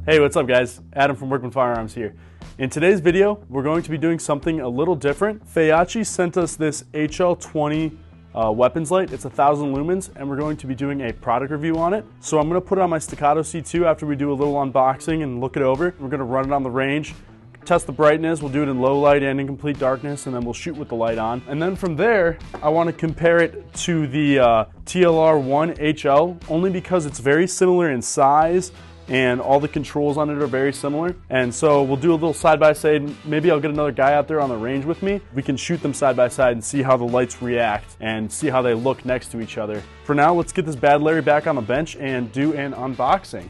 Hey, what's up guys? Adam from Workman Firearms here. In today's video, we're going to be doing something a little different. Feyachi sent us this HL20 weapons light. It's 1,000 lumens, and we're going to be doing a product review on it. So I'm going to put it on my Staccato C2 after we do a little unboxing and look it over. We're going to run it on the range, test the brightness. We'll do it in low light and in complete darkness, and then we'll shoot with the light on. And then from there, I want to compare it to the TLR1 HL, only because it's very similar in size and all the controls on it are very similar. And so we'll do a little side-by-side. Maybe I'll get another guy out there on the range with me. We can shoot them side-by-side and see how the lights react and see how they look next to each other. For now, let's get this bad Larry back on the bench and do an unboxing.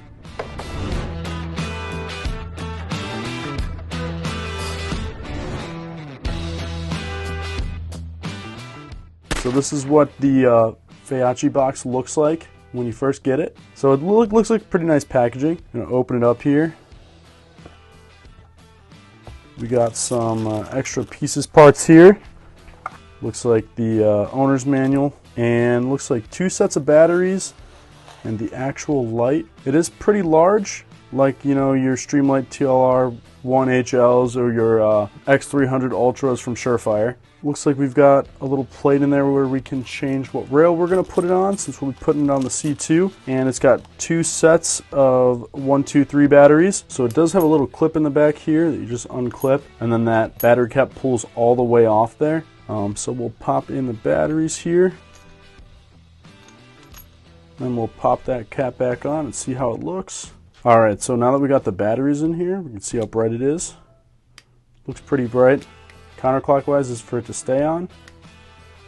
So this is what the Feyachi box looks like when you first get it. So it looks like pretty nice packaging. I'm gonna open it up here. We got some extra pieces parts here. Looks like the owner's manual, and looks like 2 sets of batteries and the actual light. It is pretty large, like your Streamlight TLR1 HLs or your X300 Ultras from Surefire. Looks like we've got a little plate in there where we can change what rail we're going to put it on, since we'll be putting it on the C2. And it's got 2 sets of 1, 2, 3 batteries. So it does have a little clip in the back here that you just unclip, and then that battery cap pulls all the way off there. So we'll pop in the batteries here. Then we'll pop that cap back on and see how it looks. Alright, so now that we got the batteries in here, we can see how bright it is. Looks pretty bright. Counterclockwise is for it to stay on.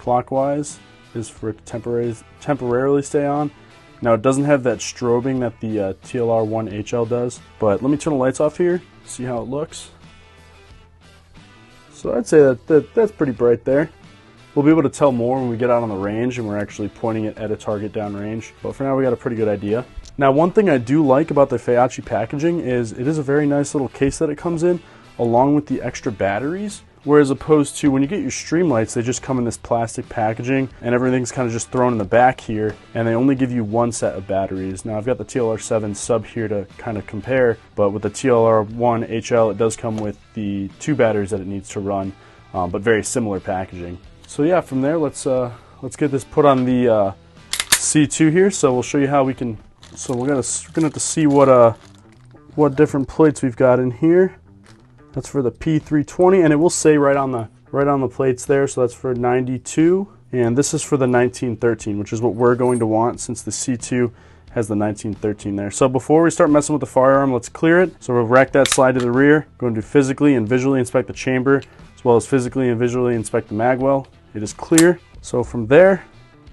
Clockwise is for it to temporarily stay on. Now it doesn't have that strobing that the TLR1 HL does, but let me turn the lights off here, see how it looks. So I'd say that's pretty bright there. We'll be able to tell more when we get out on the range and we're actually pointing it at a target downrange, but for now we got a pretty good idea. Now one thing I do like about the Feyachi packaging is it is a very nice little case that it comes in, along with the extra batteries. Whereas opposed to when you get your Streamlights, they just come in this plastic packaging and everything's kind of just thrown in the back here, and they only give you 1 set of batteries. Now I've got the TLR7 sub here to kind of compare, but with the TLR1 HL it does come with the 2 batteries that it needs to run, but very similar packaging. So yeah, from there let's get this put on the C2 here. So we'll show you how we can. So we're gonna have to see what different plates we've got in here. That's for the P320, and it will say right on the plates there, so that's for 92, and this is for the 1913, which is what we're going to want since the C2 has the 1913 there. So before we start messing with the firearm, let's clear it. So we'll rack that slide to the rear, going to physically and visually inspect the chamber, as well as physically and visually inspect the mag well. It is clear. So from there,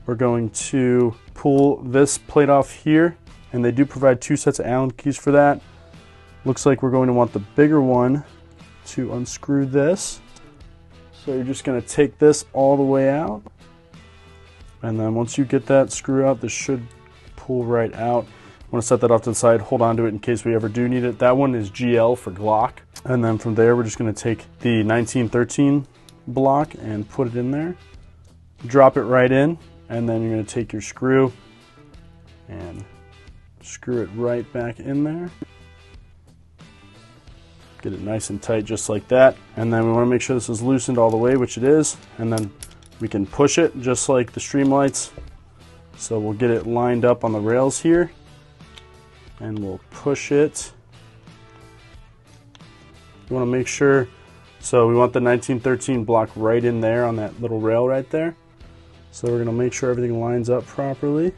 we're going to pull this plate off here, and they do provide 2 sets of Allen keys for that. Looks like we're going to want the bigger one to unscrew this. So you're just going to take this all the way out, and then once you get that screw out, this should pull right out. I want to set that off to the side, hold on to it in case we ever do need it. That one is GL for Glock. And then from there we're just going to take the 1913 block and put it in there, drop it right in, and then you're going to take your screw and screw it right back in there. Get it nice and tight just like that, and then we want to make sure this is loosened all the way, which it is, and then we can push it just like the Streamlights. So we'll get it lined up on the rails here, and we'll push it. You want to make sure, so we want the 1913 block right in there on that little rail right there. So we're going to make sure everything lines up properly.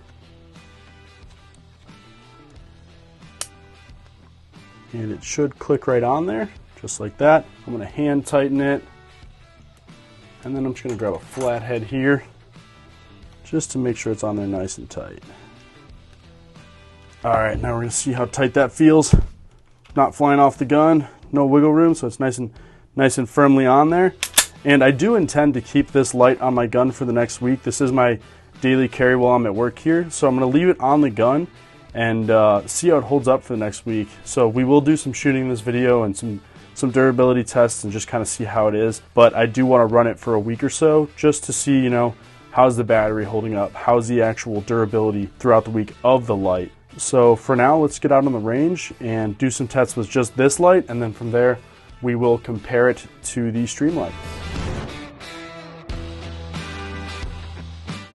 And it should click right on there, just like that. I'm going to hand tighten it, and then I'm just going to grab a flathead here, just to make sure it's on there nice and tight. Alright, now we're going to see how tight that feels. Not flying off the gun, no wiggle room, so it's nice and firmly on there. And I do intend to keep this light on my gun for the next week. This is my daily carry while I'm at work here, so I'm going to leave it on the gun and see how it holds up for the next week. So we will do some shooting in this video and some durability tests and just kind of see how it is. But I do want to run it for a week or so just to see, how's the battery holding up? How's the actual durability throughout the week of the light? So for now, let's get out on the range and do some tests with just this light, and then from there we will compare it to the Streamlight.